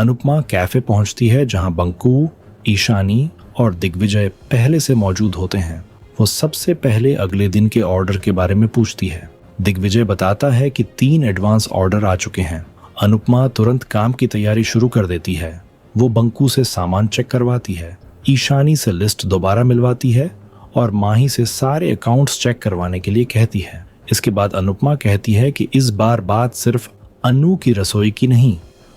Anupama cafe पहुंचती है जहां बंकू, ईशानी और दिग्विजय पहले से मौजूद होते हैं। वो सबसे पहले अगले दिन के ऑर्डर के बारे में पूछती है। दिग्विजय बताता है कि 3 एडवांस ऑर्डर आ चुके हैं। अनुपमा तुरंत काम की तैयारी शुरू कर देती है। वो बंकू से सामान चेक करवाती है, ईशानी से लिस्ट दोबारा मिलवाती है और माही से सारे अकाउंट्स चेक करवाने के लिए कहती है। इसके बाद अनुपमा कहती है कि इस बार बात सिर्फ अनु की रसोई की नहीं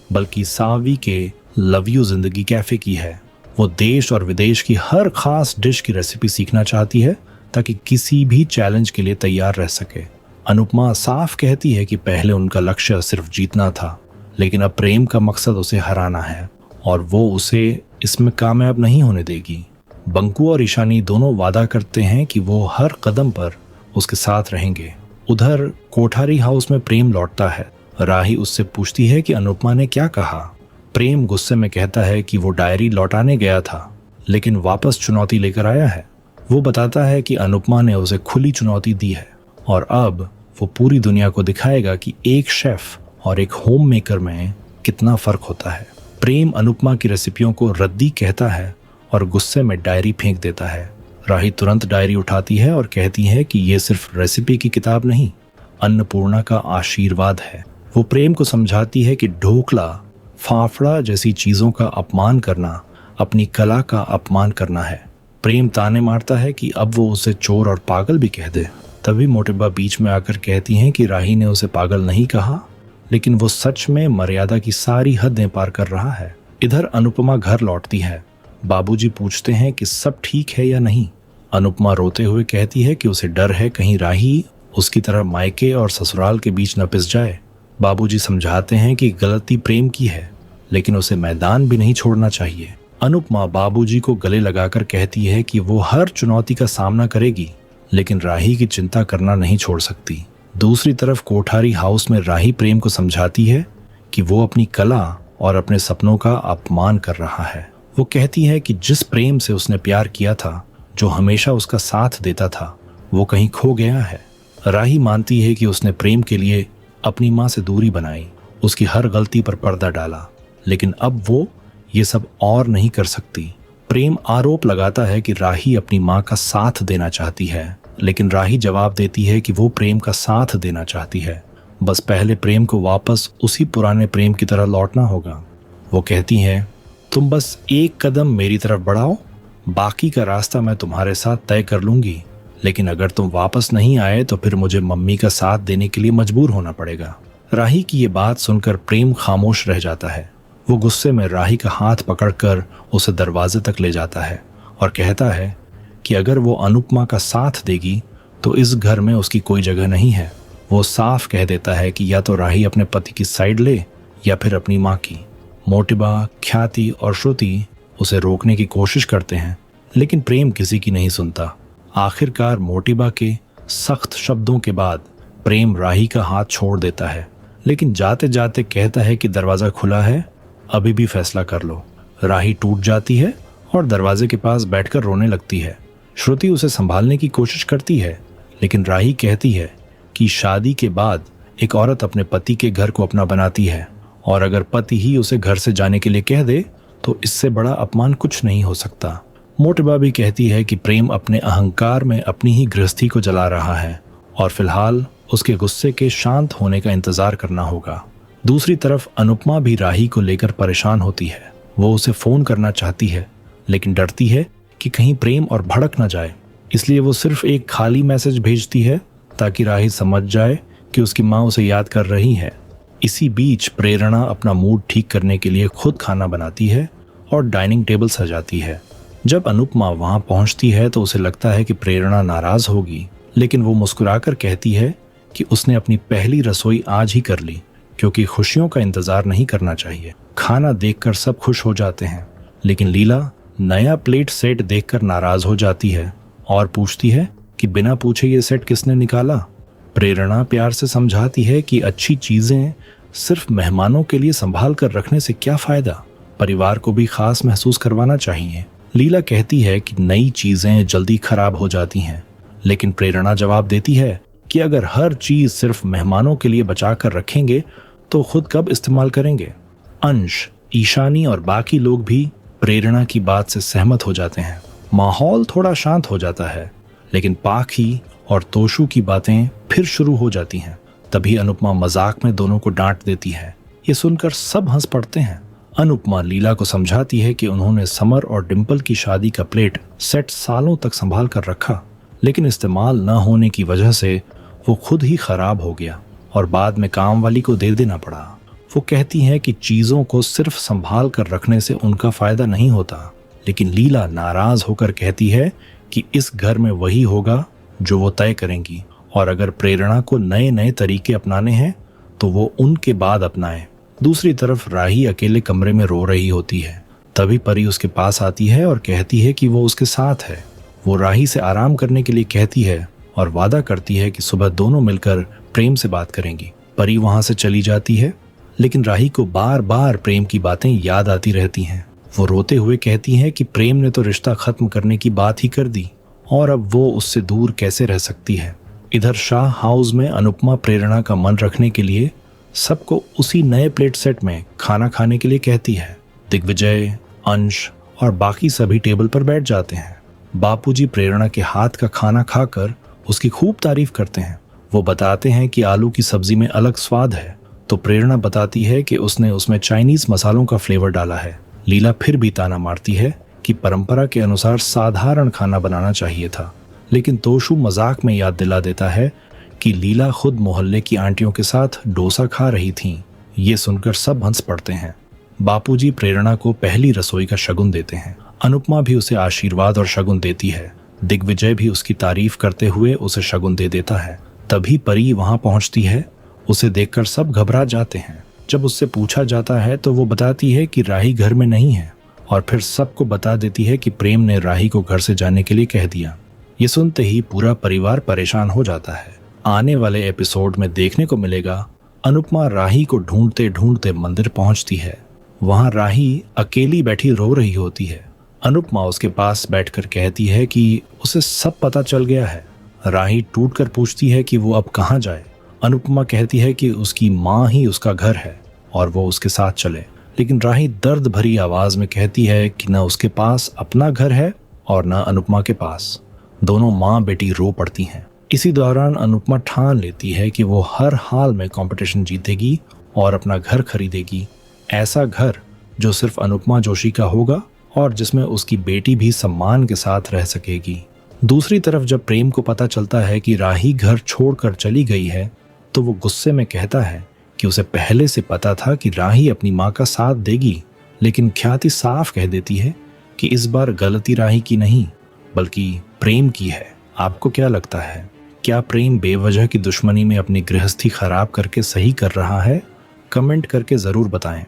बल्कि सावी के लव यू जिंदगी कैफे की है। वो देश और विदेश की हर खास डिश की रेसिपी सीखना चाहती है ताकि किसी भी चैलेंज के लिए तैयार रह सके। अनुपमा साफ कहती है कि पहले उनका लक्ष्य सिर्फ जीतना था, लेकिन अब प्रेम का मकसद उसे हराना है और वो उसे इसमें कामयाब नहीं होने देगी। बंकू और ईशानी दोनों वादा करते हैं कि वो हर कदम पर उसके साथ रहेंगे। उधर कोठारी हाउस में प्रेम लौटता है। राही उससे पूछती है कि अनुपमा ने क्या कहा। प्रेम गुस्से में कहता है कि वो डायरी लौटाने गया था लेकिन वापस चुनौती लेकर आया है। वो बताता है कि अनुपमा ने उसे खुली चुनौती दी है और अब वो पूरी दुनिया को दिखाएगा कि एक शेफ और एक होम मेकर में कितना फर्क होता है। प्रेम अनुपमा की रेसिपियों को रद्दी कहता है और गुस्से में डायरी फेंक देता है। राही तुरंत डायरी उठाती है और कहती है कि ये सिर्फ रेसिपी की किताब नहीं, अन्नपूर्णा का आशीर्वाद है। वो प्रेम को समझाती है कि ढोकला, फाफड़ा जैसी चीजों का अपमान करना अपनी कला का अपमान करना है। प्रेम ताने मारता है कि अब वो उसे चोर और पागल भी कह दे। तभी मोटिबा बीच में आकर कहती हैं कि राही ने उसे पागल नहीं कहा, लेकिन वो सच में मर्यादा की सारी हदें पार कर रहा है। इधर अनुपमा घर लौटती है। बाबूजी पूछते हैं कि सब ठीक है या नहीं। अनुपमा रोते हुए कहती है कि उसे डर है कहीं राही उसकी तरह मायके और ससुराल के बीच न पिस जाए। बाबूजी समझाते हैं कि गलती प्रेम की है, लेकिन उसे मैदान भी नहीं छोड़ना चाहिए। अनुपमा बाबूजी को गले लगाकर कहती है कि वो हर चुनौती का सामना करेगी, लेकिन राही की चिंता करना नहीं छोड़ सकती। दूसरी तरफ कोठारी हाउस में राही प्रेम को समझाती है कि वो अपनी कला और अपने सपनों का अपमान कर रहा है। वो कहती है कि जिस प्रेम से उसने प्यार किया था, जो हमेशा उसका साथ देता था, वो कहीं खो गया है। राही मानती है कि उसने प्रेम के लिए अपनी माँ से दूरी बनाई, उसकी हर गलती पर पर्दा डाला, लेकिन अब वो ये सब और नहीं कर सकती। प्रेम आरोप लगाता है कि राही अपनी माँ का साथ देना चाहती है, लेकिन राही जवाब देती है कि वो प्रेम का साथ देना चाहती है, बस पहले प्रेम को वापस उसी पुराने प्रेम की तरह लौटना होगा। वो कहती हैं, तुम बस एक कदम मेरी तरफ बढ़ाओ, बाकी का रास्ता मैं तुम्हारे साथ तय कर लूंगी, लेकिन अगर तुम वापस नहीं आए तो फिर मुझे मम्मी का साथ देने के लिए मजबूर होना पड़ेगा। राही की ये बात सुनकर प्रेम खामोश रह जाता है। वो गुस्से में राही का हाथ पकड़कर उसे दरवाजे तक ले जाता है और कहता है कि अगर वो अनुपमा का साथ देगी तो इस घर में उसकी कोई जगह नहीं है। वो साफ कह देता है कि या तो राही अपने पति की साइड ले या फिर अपनी माँ की। मोटिबा, ख्याति और श्रुति उसे रोकने की कोशिश करते हैं, लेकिन प्रेम किसी की नहीं सुनता। आखिरकार मोटिबा के सख्त शब्दों के बाद प्रेम राही का हाथ छोड़ देता है, लेकिन जाते जाते कहता है कि दरवाजा खुला है, अभी भी फैसला कर लो। राही टूट जाती है और दरवाजे के पास बैठकर रोने लगती है। श्रुति उसे संभालने की कोशिश करती है, लेकिन राही कहती है कि शादी के बाद एक औरत अपने पति के घर को अपना बनाती है और अगर पति ही उसे घर से जाने के लिए कह दे तो इससे बड़ा अपमान कुछ नहीं हो सकता। मोटिबा भी कहती है कि प्रेम अपने अहंकार में अपनी ही गृहस्थी को जला रहा है और फिलहाल उसके गुस्से के शांत होने का इंतजार करना होगा। दूसरी तरफ अनुपमा भी राही को लेकर परेशान होती है। वो उसे फोन करना चाहती है, लेकिन डरती है कि कहीं प्रेम और भड़क न जाए, इसलिए वो सिर्फ एक खाली मैसेज भेजती है ताकि राही समझ जाए कि उसकी माँ उसे याद कर रही है। इसी बीच प्रेरणा अपना मूड ठीक करने के लिए खुद खाना बनाती है और डाइनिंग टेबल सजाती है। जब अनुपमा वहां पहुंचती है तो उसे लगता है कि प्रेरणा नाराज होगी, लेकिन वो मुस्कुराकर कहती है कि उसने अपनी पहली रसोई आज ही कर ली, क्योंकि खुशियों का इंतजार नहीं करना चाहिए। खाना देखकर सब खुश हो जाते हैं, लेकिन लीला नया प्लेट सेट देखकर नाराज हो जाती है और पूछती है कि बिना पूछे ये सेट किसने निकाला। प्रेरणा प्यार से समझाती है कि अच्छी चीजें सिर्फ मेहमानों के लिए संभाल कर रखने से क्या फायदा, परिवार को भी खास महसूस करवाना चाहिए। लीला कहती है कि नई चीजें जल्दी खराब हो जाती हैं, लेकिन प्रेरणा जवाब देती है कि अगर हर चीज सिर्फ मेहमानों के लिए बचा कर रखेंगे तो खुद कब इस्तेमाल करेंगे। अंश, ईशानी और बाकी लोग भी प्रेरणा की बात से सहमत हो जाते हैं। माहौल थोड़ा शांत हो जाता है, लेकिन पाखी और तोशु की बातें फिर शुरू हो जाती हैं। तभी अनुपमा मजाक में दोनों को डांट देती है। ये सुनकर सब हंस पड़ते हैं। अनुपमा लीला को समझाती है कि उन्होंने समर और डिम्पल की शादी का प्लेट सेट सालों तक संभाल कर रखा, लेकिन इस्तेमाल न होने की वजह से वो खुद ही खराब हो गया और बाद में काम वाली को दे देना पड़ा। वो कहती है कि चीजों को सिर्फ संभाल कर रखने से उनका फायदा नहीं होता, लेकिन लीला नाराज होकर कहती है कि इस घर में वही होगा जो वो तय करेंगी, और अगर प्रेरणा को नए नए तरीके अपनाने हैं तो वो उनके बाद अपनाए। दूसरी तरफ राही अकेले कमरे में रो रही होती है। तभी परी उसके पास आती है और कहती है कि वो उसके साथ है। वो राही से आराम करने के लिए कहती है और वादा करती है कि सुबह दोनों मिलकर प्रेम से बात करेंगी। परी वहां से चली जाती है, लेकिन राही को बार बार प्रेम की बातें याद आती रहती हैं। वो रोते हुए कहती है कि प्रेम ने तो रिश्ता खत्म करने की बात ही कर दी और अब वो उससे दूर कैसे रह सकती है। इधर शाह हाउस में अनुपमा प्रेरणा का मन रखने के लिए सबको उसी नए प्लेट सेट में खाना खाने के लिए कहती है। दिग्विजय, अंश और बाकी सभी टेबल पर बैठ जाते हैं। बापूजी प्रेरणा के हाथ का खाना खाकर उसकी खूब तारीफ करते हैं। वो बताते हैं कि आलू की सब्जी में अलग स्वाद है, तो प्रेरणा बताती है कि उसने उसमें चाइनीज मसालों का फ्लेवर डाला है। लीला फिर भी ताना मारती है कि परंपरा के अनुसार साधारण खाना बनाना चाहिए था, लेकिन तोशु मजाक में याद दिला देता है कि लीला खुद मोहल्ले की आंटियों के साथ डोसा खा रही थीं। ये सुनकर सब हंस पड़ते हैं। बापूजी प्रेरणा को पहली रसोई का शगुन देते हैं। अनुपमा भी उसे आशीर्वाद और शगुन देती है। दिग्विजय भी उसकी तारीफ करते हुए उसे शगुन दे देता है। तभी परी वहां पहुंचती है। उसे देखकर सब घबरा जाते हैं। जब उससे पूछा जाता है तो वो बताती है कि राही घर में नहीं है, और फिर सबको बता देती है कि प्रेम ने राही को घर से जाने के लिए कह दिया। ये सुनते ही पूरा परिवार परेशान हो जाता है। आने वाले एपिसोड में देखने को मिलेगा अनुपमा राही को ढूंढते ढूंढते मंदिर पहुंचती है। वहां राही अकेली बैठी रो रही होती है। अनुपमा उसके पास बैठकर कहती है कि उसे सब पता चल गया है। राही टूटकर पूछती है कि वो अब कहाँ जाए। अनुपमा कहती है कि उसकी माँ ही उसका घर है और वो उसके साथ चले, लेकिन राही दर्द भरी आवाज में कहती है कि न उसके पास अपना घर है और न अनुपमा के पास। दोनों माँ बेटी रो पड़ती हैं। इसी दौरान अनुपमा ठान लेती है कि वो हर हाल में कंपटीशन जीतेगी और अपना घर खरीदेगी, ऐसा घर जो सिर्फ अनुपमा जोशी का होगा और जिसमें उसकी बेटी भी सम्मान के साथ रह सकेगी। दूसरी तरफ जब प्रेम को पता चलता है कि राही घर छोड़कर चली गई है, तो वो गुस्से में कहता है कि उसे पहले से पता था कि राही अपनी माँ का साथ देगी, लेकिन ख्याति साफ कह देती है कि इस बार गलती राही की नहीं बल्कि प्रेम की है। आपको क्या लगता है, क्या प्रेम बेवजह की दुश्मनी में अपनी गृहस्थी खराब करके सही कर रहा है? कमेंट करके जरूर बताएं।